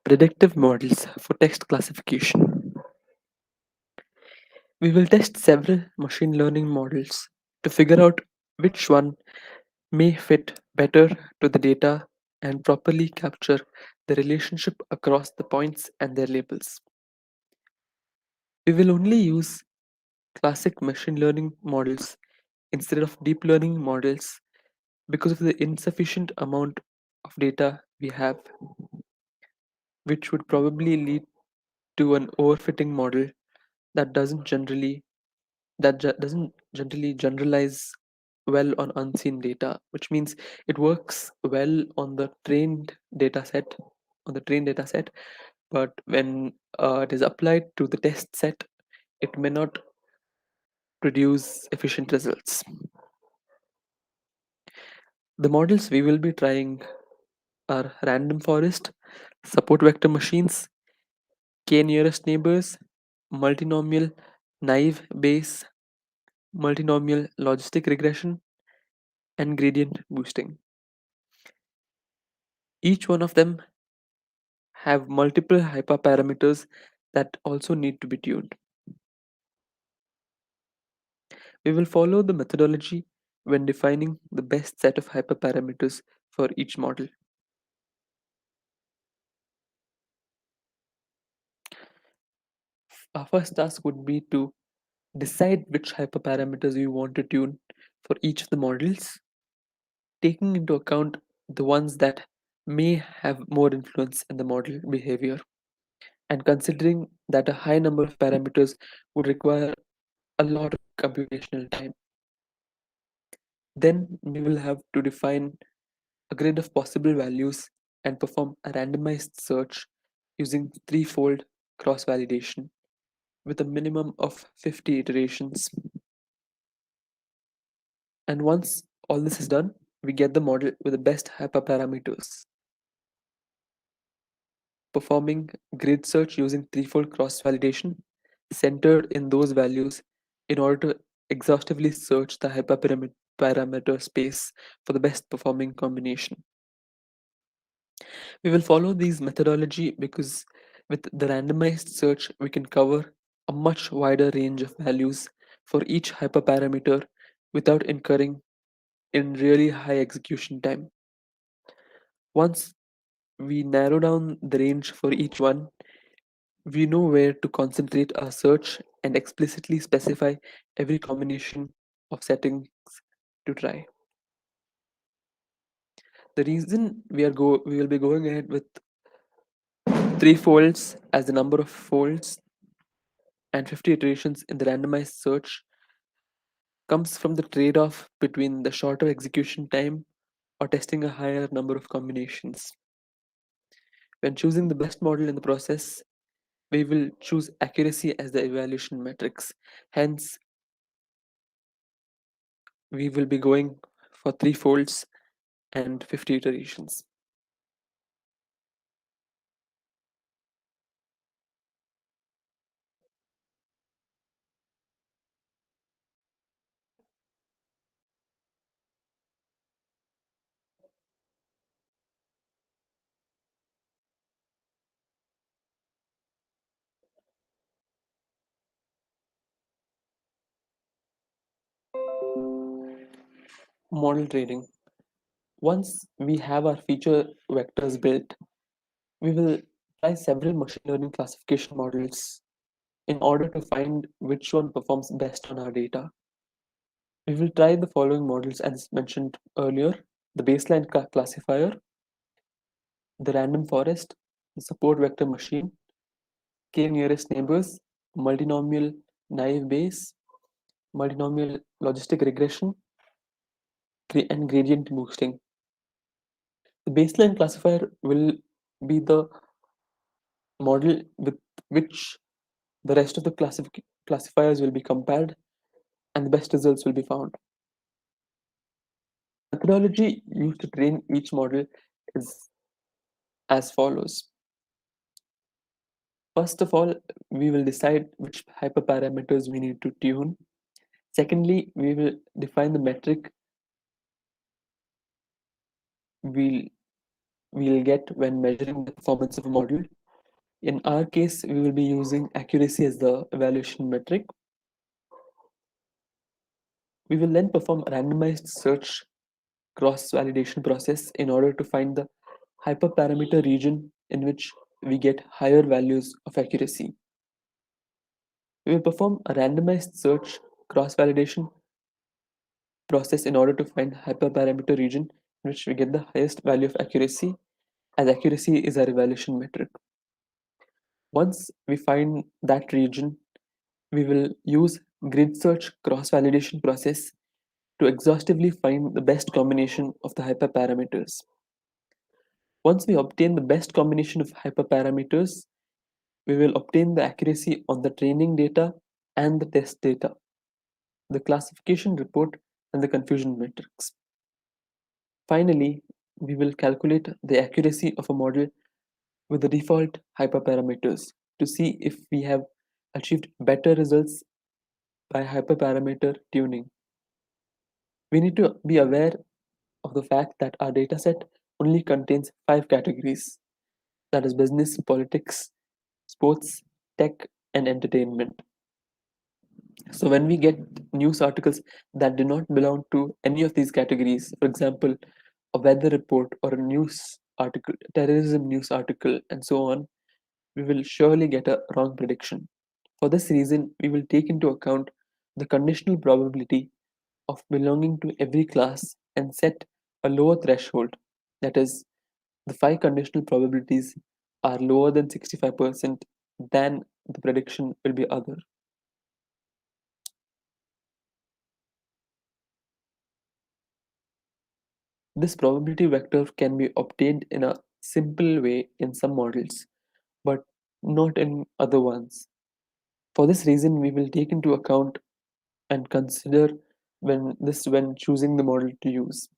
Predictive models for text classification. We will test several machine learning models to figure out which one may fit better to the data and properly capture the relationship across the points and their labels. We will only use classic machine learning models instead of deep learning models because of the insufficient amount of data we have, which would probably lead to an overfitting model that doesn't generally generalize well on unseen data, which means it works well on the trained data set, but when it is applied to the test set, it may not produce efficient results. The models we will be trying are random forest, support vector machines, k nearest neighbors, multinomial naive Bayes, multinomial logistic regression, and gradient boosting. Each one of them have multiple hyperparameters that also need to be tuned. We will follow the methodology when defining the best set of hyperparameters for each model. Our first task would be to decide which hyperparameters we want to tune for each of the models, taking into account the ones that may have more influence in the model behavior, and considering that a high number of parameters would require a lot of computational time. Then we will have to define a grid of possible values and perform a randomized search using threefold cross validation with a minimum of 50 iterations. And once all this is done, we get the model with the best hyperparameters. Performing grid search using threefold cross validation centered in those values in order to exhaustively search the hyperparameter space for the best performing combination. We will follow these methodology because with the randomized search, we can cover a much wider range of values for each hyperparameter without incurring in really high execution time. Once we narrow down the range for each one, we know where to concentrate our search and explicitly specify every combination of settings to try. The reason we will be going ahead with three folds as the number of folds and 50 iterations in the randomized search comes from the trade-off between the shorter execution time or testing a higher number of combinations. When choosing the best model in the process, we will choose accuracy as the evaluation metrics. Hence, we will be going for three folds and 50 iterations. Model training. Once we have our feature vectors built, we will try several machine learning classification models in order to find which one performs best on our data. We will try the following models as mentioned earlier: the baseline classifier, the random forest, the support vector machine, k nearest neighbors, multinomial naive Bayes, multinomial logistic regression, and gradient boosting. The baseline classifier will be the model with which the rest of the classifiers will be compared and the best results will be found. Methodology used to train each model is as follows. First of all, we will decide which hyperparameters we need to tune. Secondly, we will define the metric we'll we'll get when measuring the performance of a model. In our case, we will be using accuracy as the evaluation metric. We will then perform a randomized search cross-validation process in order to find the hyperparameter region in which we get higher values of accuracy. We will perform a randomized search cross-validation process in order to find hyperparameter region in which we get the highest value of accuracy, as accuracy is our evaluation metric. Once we find that region, we will use grid search cross-validation process to exhaustively find the best combination of the hyperparameters. Once we obtain the best combination of hyperparameters, we will obtain the accuracy on the training data and the test data, the classification report, and the confusion matrix. Finally, we will calculate the accuracy of a model with the default hyperparameters to see if we have achieved better results by hyperparameter tuning. We need to be aware of the fact that our dataset only contains 5 categories, that is business, politics, sports, tech, and entertainment. So when we get news articles that do not belong to any of these categories, for example, a weather report or a news article, terrorism news article, and so on, we will surely get a wrong prediction. For this reason, we will take into account the conditional probability of belonging to every class and set a lower threshold. That is, the 5 conditional probabilities are lower than 65%, then the prediction will be other. This probability vector can be obtained in a simple way in some models, but not in other ones. For this reason, we will take into account and consider when choosing the model to use.